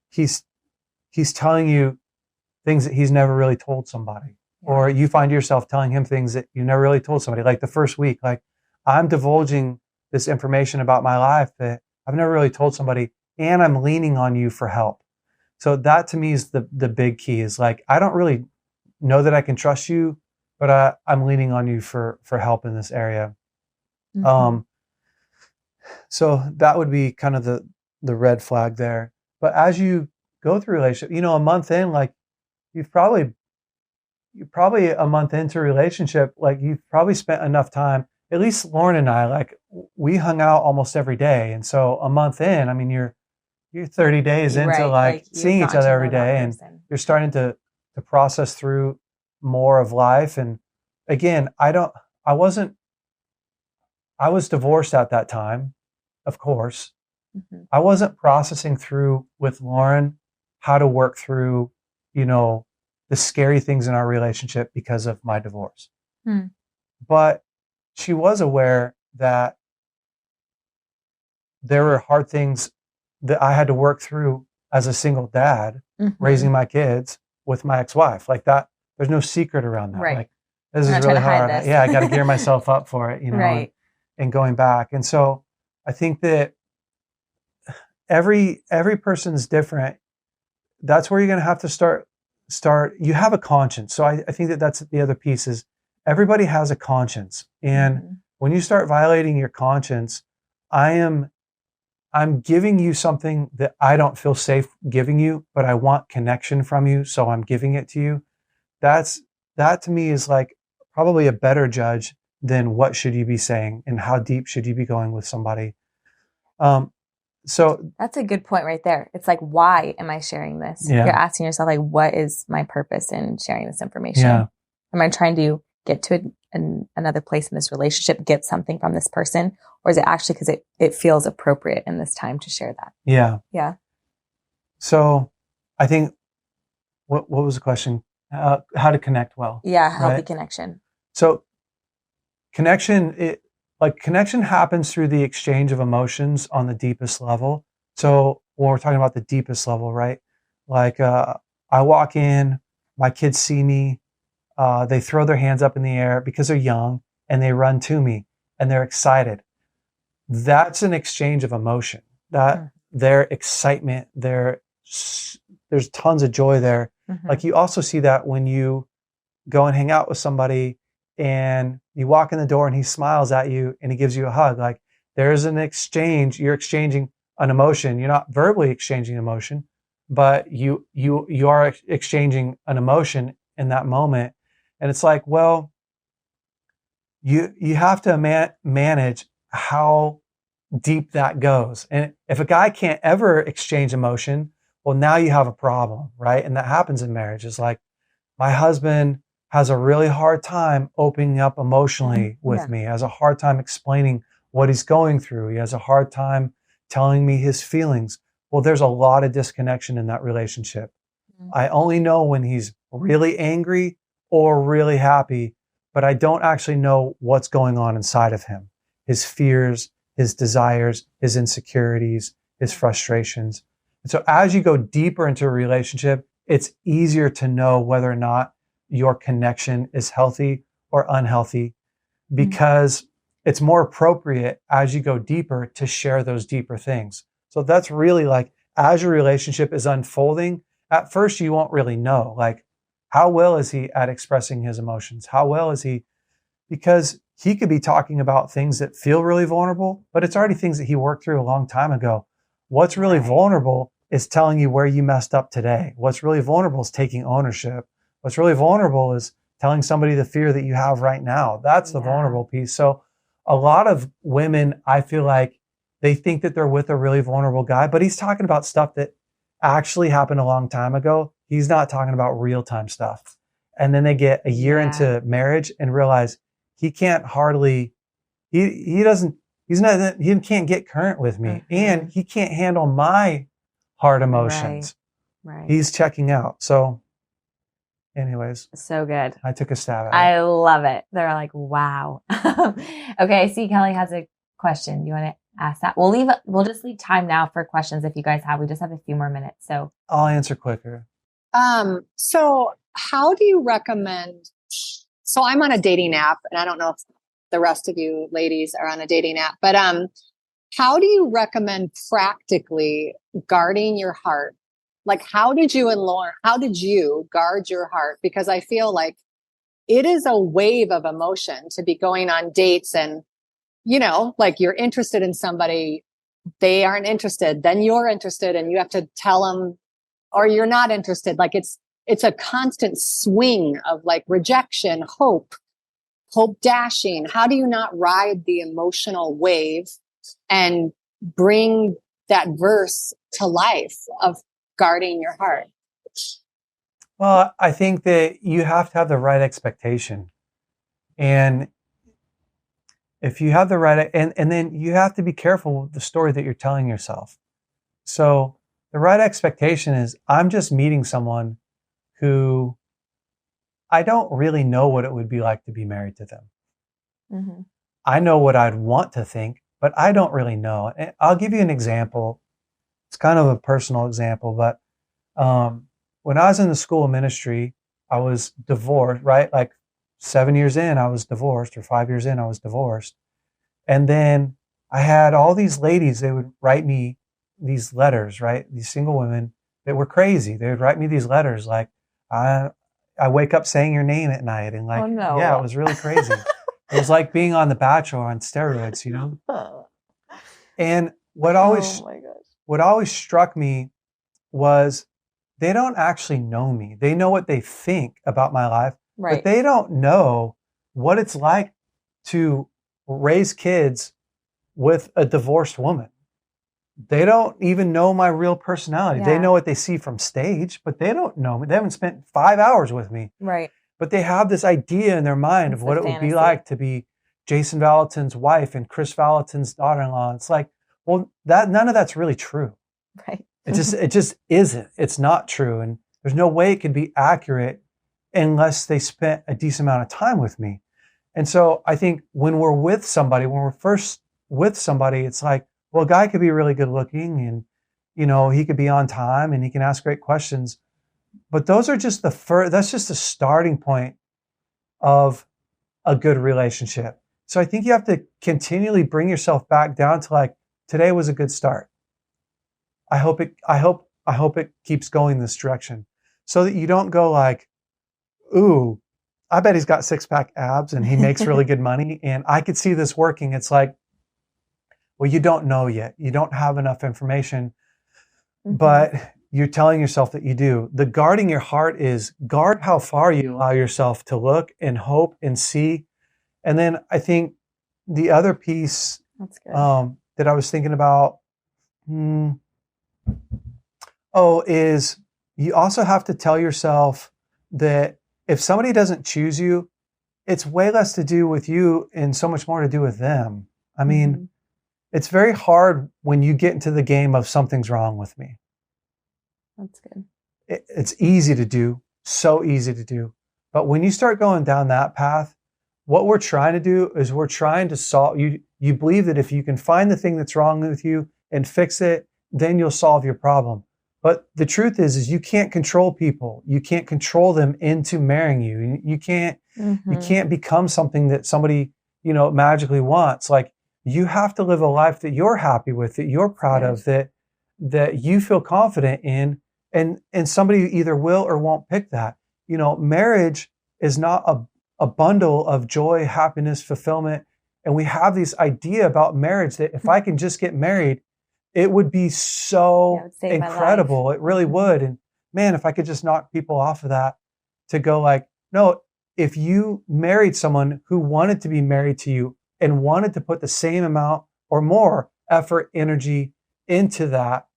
he's telling you things that he's never really told somebody, or you find yourself telling him things that you never really told somebody. Like the first week, like I'm divulging this information about my life that I've never really told somebody, and I'm leaning on you for help. So that to me is the big key, is like, I don't really know that I can trust you, but I'm leaning on you for help in this area. So that would be kind of the red flag there. But as you go through a relationship, a month in, like you're probably a month into a relationship, like you've probably spent enough time. at least Lauren and I, like, we hung out almost every day. And so a month in, I mean, you're 30 days into Right. like You've seeing each gotten other to every know that day, and person. you're starting to process through more of life. And again, I was divorced at that time, of course. Mhm. I wasn't processing through with Lauren how to work through, you know, the scary things in our relationship because of my divorce. Hmm. But she was aware that there were hard things that I had to work through as a single dad, Mhm. raising my kids with my ex-wife. Like that, there's no secret around that. Right. Like, this I'm is not trying really to hide hard. this. Yeah, I got to gear myself up for it, you know, Right. and going back. And so I think that every person's different. That's where you're going to have to start. You have a conscience. So I think that that's the other piece is everybody has a conscience. And Mhm. when you start violating your conscience, I'm giving you something that I don't feel safe giving you, but I want connection from you. So I'm giving it to you. That to me is like probably a better judge than what should you be saying and how deep should you be going with somebody. So That's a good point right there. It's like, why am I sharing this? Yeah. You're asking yourself, like, what is my purpose in sharing this information? Yeah. Am I trying to get to another place in this relationship, get something from this person? Or is it actually because it feels appropriate in this time to share that? Yeah. Yeah. So I think, what was the question? How to connect well. Yeah. Healthy Right? connection. So connection happens through the exchange of emotions on the deepest level. So when we're talking about the deepest level, right? Like, I walk in, my kids see me, they throw their hands up in the air because they're young and they run to me and they're excited. That's an exchange of emotion. That their excitement, there's tons of joy there. Mhm. Like you also see that when you go and hang out with somebody and you walk in the door and he smiles at you and he gives you a hug. Like there's an exchange. You're exchanging an emotion. You're not verbally exchanging emotion, but you are exchanging an emotion in that moment. And it's like, well, you have to manage how deep that goes. And if a guy can't ever exchange emotion, well, now you have a problem, right? And that happens in marriage. It's like, my husband has a really hard time opening up emotionally with me, has a hard time explaining what he's going through. He has a hard time telling me his feelings. Well, there's a lot of disconnection in that relationship. I only know when he's really angry or really happy, but I don't actually know what's going on inside of him, his fears, his desires, his insecurities, his frustrations. And so as you go deeper into a relationship, it's easier to know whether or not your connection is healthy or unhealthy because it's more appropriate as you go deeper to share those deeper things. So that's really like, as your relationship is unfolding, at first you won't really know, like, how well is he at expressing his emotions? How well is he? Because he could be talking about things that feel really vulnerable, but it's already things that he worked through a long time ago. What's really vulnerable is telling you where you messed up today. What's really vulnerable is taking ownership. What's really vulnerable is telling somebody the fear that you have right now. That's the vulnerable piece. So a lot of women, I feel like they think that they're with a really vulnerable guy, but he's talking about stuff that actually happened a long time ago. He's not talking about real time stuff. And then they get a year into marriage and realize he can't hardly, he can't get current with me and he can't handle my hard emotions. Right. He's checking out. So anyways, So good. I took a stab at it. I love it. They're like, wow. Okay. I see Kelly has a question. You want to ask that? We'll just leave time now for questions if you guys have. We just have a few more minutes. So I'll answer quicker. So how do you recommend? So I'm on a dating app, and I don't know if the rest of you ladies are on a dating app, but how do you recommend practically guarding your heart? Like, how did you guard your heart? Because I feel like it is a wave of emotion to be going on dates and, like you're interested in somebody, they aren't interested, then you're interested and you have to tell them, or you're not interested. Like it's a constant swing of like rejection, hope, hope dashing? How do you not ride the emotional wave and bring that verse to life of guarding your heart? Well, I think that you have to have the right expectation. And if you have the right, and then you have to be careful with the story that you're telling yourself. So the right expectation is, I'm just meeting someone who I don't really know what it would be like to be married to them. Mm-hmm. I know what I'd want to think, but I don't really know. And I'll give you an example. It's kind of a personal example, but when I was in the school of ministry, I was divorced, right? Like 7 years in, I was divorced, or 5 years in, I was divorced. And then I had all these ladies, they would write me these letters, right? These single women that were crazy. They would write me these letters like, I wake up saying your name at night. And like, Oh, no. yeah, it was really crazy. It was like being on The Bachelor on steroids, you know? And what always struck me was they don't actually know me. They know what they think about my life, Right. but they don't know what it's like to raise kids with a divorced woman. They don't even know my real personality. Yeah. They know what they see from stage, but they don't know me. They haven't spent 5 hours with me. Right. But they have this idea in their mind It's of what the it would be fantasy. like to be Jason Vallotton's wife and Chris Vallotton's daughter-in-law. It's like, well, none of that's really true. Right. It just isn't. It's not true. And there's no way it could be accurate unless they spent a decent amount of time with me. And so I think when we're with somebody, when we're first with somebody, it's like, well, a guy could be really good looking and, you know, he could be on time and he can ask great questions. But those are just that's just the starting point of a good relationship. So I think you have to continually bring yourself back down to like, today was a good start. I hope it keeps going this direction, so that you don't go like, ooh, I bet he's got 6-pack abs and he makes really good money and I could see this working. It's like, well, you don't know yet. You don't have enough information, but you're telling yourself that you do. The guarding your heart is guard how far you allow yourself to look and hope and see. And then I think the other piece That's good. that I was thinking about, is you also have to tell yourself that if somebody doesn't choose you, it's way less to do with you and so much more to do with them. I mean, it's very hard when you get into the game of something's wrong with me. That's good. It's easy to do, so easy to do. But when you start going down that path, what we're trying to do is we're trying to solve, you believe that if you can find the thing that's wrong with you and fix it, then you'll solve your problem. But the truth is you can't control people. You can't control them into marrying you. You can't become something that somebody, you know, magically wants. Like, you have to live a life that you're happy with, that you're proud of, that you feel confident in, and somebody either will or won't pick that. You know, marriage is not a bundle of joy, happiness, fulfillment. And we have this idea about marriage that if I can just get married, it would be so incredible. It really would. And man, if I could just knock people off of that to go like, no, if you married someone who wanted to be married to you and wanted to put the same amount or more effort, energy into that,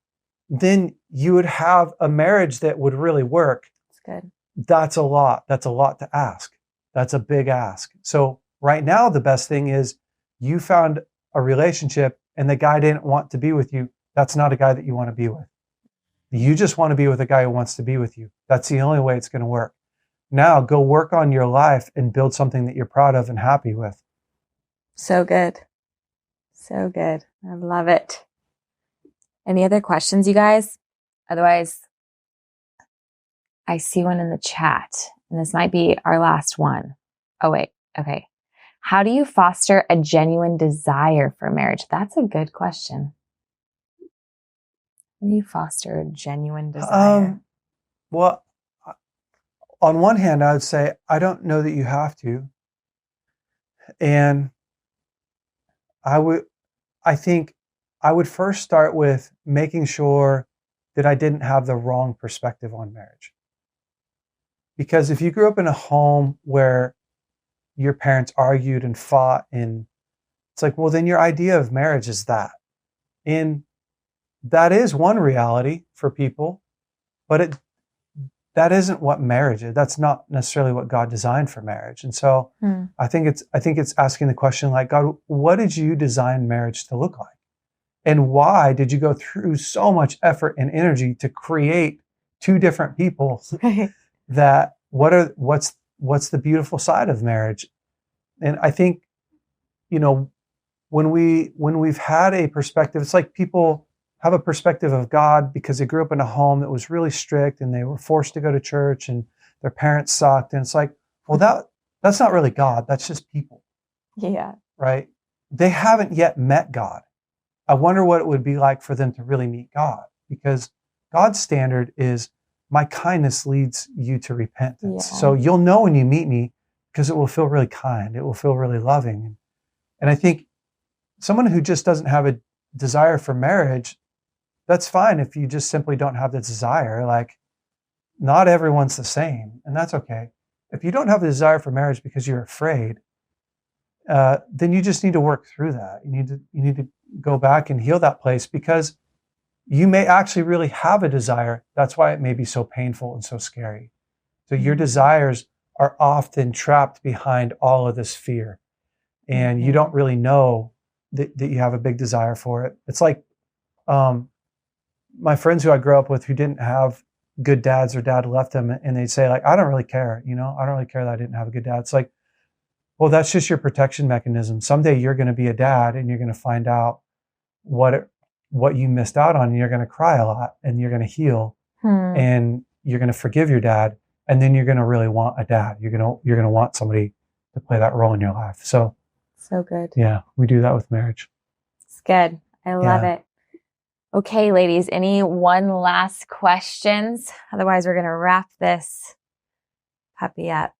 then you would have a marriage that would really work. That's good. That's a lot. That's a lot to ask. That's a big ask. So right now, the best thing is you found a relationship and the guy didn't want to be with you. That's not a guy that you want to be with. You just want to be with a guy who wants to be with you. That's the only way it's going to work. Now go work on your life and build something that you're proud of and happy with. So good. So good. I love it. Any other questions, you guys? Otherwise, I see one in the chat, and this might be our last one. Oh, wait. Okay. How do you foster a genuine desire for marriage? That's a good question. How do you foster a genuine desire? Well, on one hand, I would say, I don't know that you have to. And I think I would first start with making sure that I didn't have the wrong perspective on marriage. Because if you grew up in a home where your parents argued and fought, and it's like, well, then your idea of marriage is that. And that is one reality for people, but that isn't what marriage is. That's not necessarily what God designed for marriage. And so I think it's asking the question, like, God, what did you design marriage to look like? And why did you go through so much effort and energy to create two different people? That what's the beautiful side of marriage? And I think, when we've had a perspective, it's like people have a perspective of God because they grew up in a home that was really strict and they were forced to go to church and their parents sucked. And it's like, well, that's not really God. That's just people. Yeah. Right. They haven't yet met God. I wonder what it would be like for them to really meet God, because God's standard is my kindness leads you to repentance. Yeah. So you'll know when you meet me because it will feel really kind. It will feel really loving. And I think someone who just doesn't have a desire for marriage, that's fine if you just simply don't have the desire. Like, not everyone's the same, and that's okay. If you don't have the desire for marriage because you're afraid, then you just need to work through that. You need to go back and heal that place, because you may actually really have a desire. That's why it may be so painful and so scary. So your desires are often trapped behind all of this fear, and you don't really know that you have a big desire for it. It's like my friends who I grew up with who didn't have good dads, or dad left them, and they'd say, like, I don't really care. I don't really care that I didn't have a good dad. It's like, well, that's just your protection mechanism. Someday you're going to be a dad and you're going to find out what you missed out on, and you're going to cry a lot, and you're going to heal, and you're going to forgive your dad, and then you're going to really want a dad. You're going to want somebody to play that role in your life. So good. Yeah, we do that with marriage. It's good. I love it. Okay, ladies, any one last questions? Otherwise, we're going to wrap this puppy up.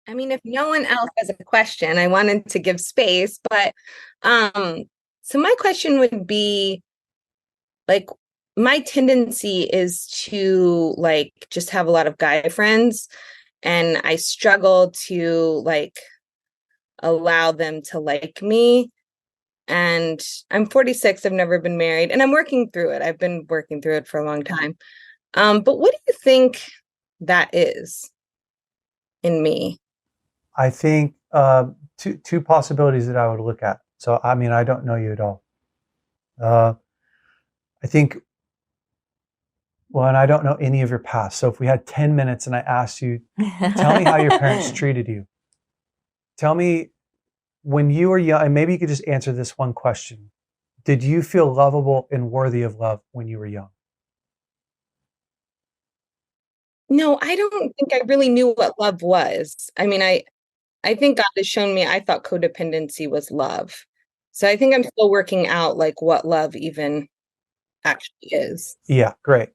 I mean, if no one else has a question, I wanted to give space, but so my question would be, like, my tendency is to, like, just have a lot of guy friends, and I struggle to, like, allow them to like me. And I'm 46. I've never been married, and I'm working through it. I've been working through it for a long time. But what do you think that is in me? I think two possibilities that I would look at. So, I mean, I don't know you at all. I think, well, and I don't know any of your past. So if we had 10 minutes and I asked you, tell me how your parents treated you. Tell me, when you were young, and maybe you could just answer this one question. Did you feel lovable and worthy of love when you were young? No, I don't think I really knew what love was. I mean, I think God has shown me, I thought codependency was love. So I think I'm still working out, like, what love even actually is. Yeah, great.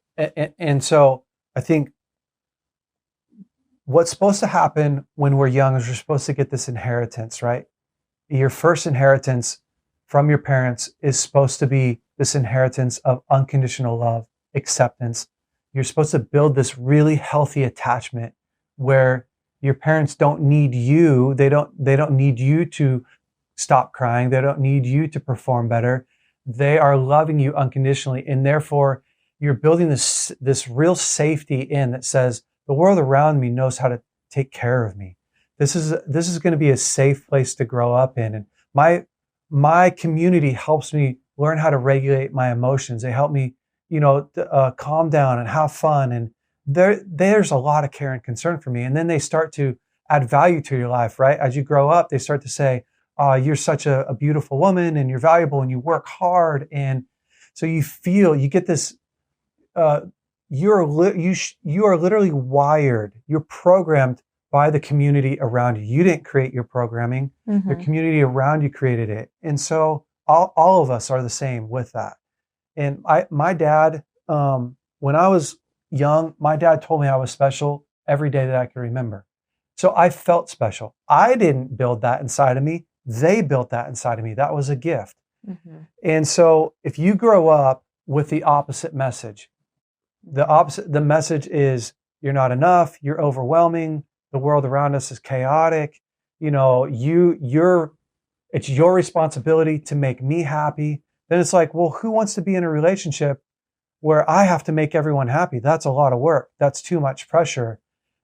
And so I think what's supposed to happen when we're young is we're supposed to get this inheritance, right? Your first inheritance from your parents is supposed to be this inheritance of unconditional love, acceptance. You're supposed to build this really healthy attachment where your parents don't need you. They don't need you to stop crying. They don't need you to perform better. They are loving you unconditionally. And therefore you're building this real safety in that says the world around me knows how to take care of me. This is going to be a safe place to grow up in. And my community helps me learn how to regulate my emotions. They help me, calm down and have fun. And there's a lot of care and concern for me. And then they start to add value to your life, right? As you grow up, they start to say, you're such a beautiful woman, and you're valuable, and you work hard. And so you get this, you are literally wired. You're programmed by the community around you. You didn't create your programming. The community around you created it. And so all of us are the same with that. And my dad, when I was young, my dad told me I was special every day that I could remember. So I felt special. I didn't build that inside of me. They built that inside of me. That was a gift. And so if you grow up with the opposite message, the message is you're not enough, you're overwhelming, the world around us is chaotic. You know, it's your responsibility to make me happy. Then it's like, well, who wants to be in a relationship where I have to make everyone happy? That's a lot of work. That's too much pressure.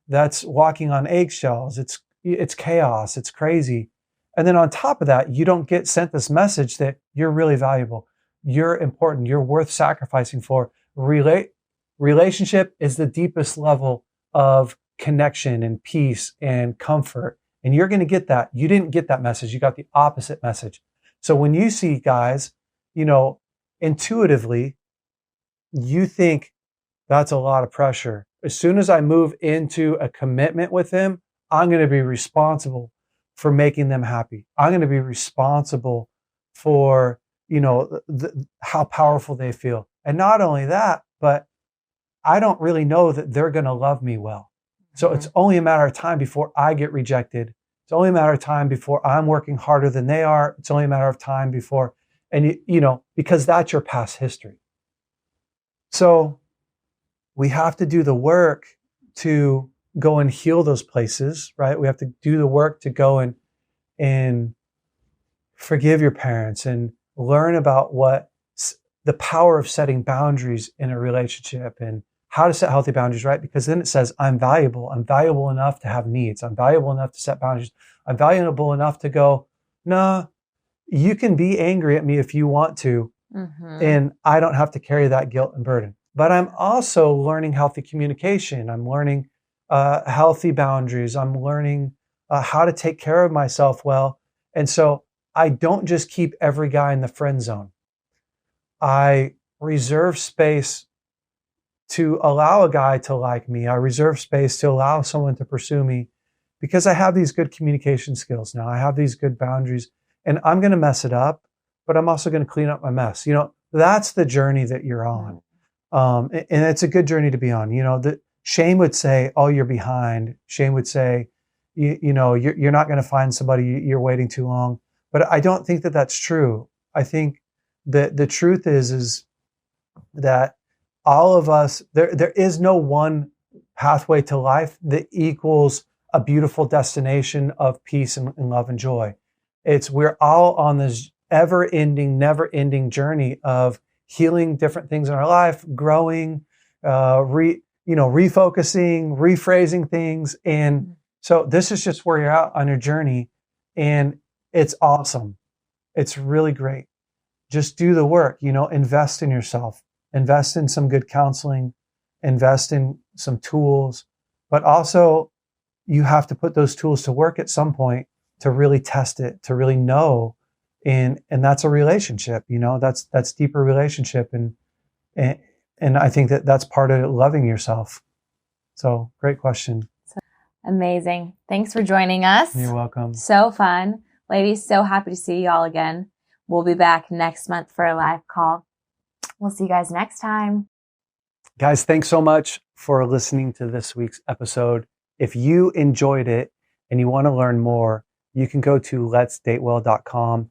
That's walking on eggshells. It's chaos. It's crazy. And then on top of that, you don't get sent this message that you're really valuable. You're important. You're worth sacrificing for. Relationship is the deepest level of connection and peace and comfort. And you're going to get that. You didn't get that message. You got the opposite message. So when you see guys, you know, intuitively, you think that's a lot of pressure. As soon as I move into a commitment with them, I'm going to be responsible for making them happy. I'm going to be responsible for, you know, how powerful they feel. And not only that, but I don't really know that they're going to love me well. So it's only a matter of time before I get rejected. It's only a matter of time before I'm working harder than they are. It's only a matter of time before, and you know, because that's your past history. So we have to do the work to go and heal those places, right? We have to do the work to go and forgive your parents and learn about what the power of setting boundaries in a relationship and how to set healthy boundaries, right? Because then it says, I'm valuable. I'm valuable enough to have needs. I'm valuable enough to set boundaries. I'm valuable enough to go, nah, you can be angry at me if you want to. And I don't have to carry that guilt and burden. But I'm also learning healthy communication. I'm learning healthy boundaries. I'm learning how to take care of myself well. And so I don't just keep every guy in the friend zone. I reserve space to allow a guy to like me. I reserve space to allow someone to pursue me because I have these good communication skills now. I have these good boundaries, and I'm going to mess it up, but I'm also going to clean up my mess. You know, that's the journey that you're on. And it's a good journey to be on. You know, shame would say, oh, you're behind. Shame would say, you know, you're not going to find somebody, you're waiting too long. But I don't think that that's true. I think that the truth is that all of us, there is no one pathway to life that equals a beautiful destination of peace and love and joy. We're all on this ever-ending, never-ending journey of healing different things in our life, growing, refocusing, rephrasing things. And so this is just where you're at on your journey, and it's awesome. It's really great. Just do the work, you know, invest in yourself. Invest in some good counseling, invest in some tools, but also you have to put those tools to work at some point to really test it, to really know. And that's a relationship, you know, that's deeper relationship. And I think that that's part of loving yourself. So great question. Amazing. Thanks for joining us. You're welcome. So fun. Ladies, so happy to see you all again. We'll be back next month for a live call. We'll see you guys next time. Guys, thanks so much for listening to this week's episode. If you enjoyed it and you want to learn more, you can go to letsdatewell.com.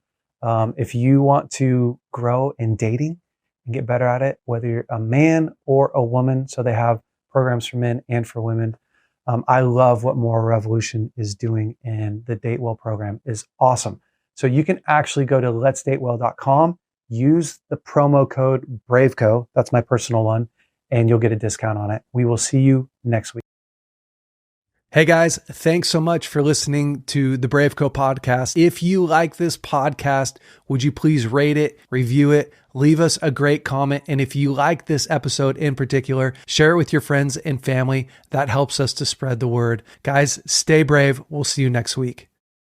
If you want to grow in dating and get better at it, whether you're a man or a woman, so they have programs for men and for women. I love what Moral Revolution is doing, and the Datewell program is awesome. So you can actually go to letsdatewell.com. Use the promo code BraveCo, that's my personal one, and you'll get a discount on it. We will see you next week. Hey guys, thanks so much for listening to the BraveCo podcast. If you like this podcast, would you please rate it, review it, leave us a great comment, and if you like this episode in particular, share it with your friends and family. That helps us to spread the word. Guys, stay brave. We'll see you next week.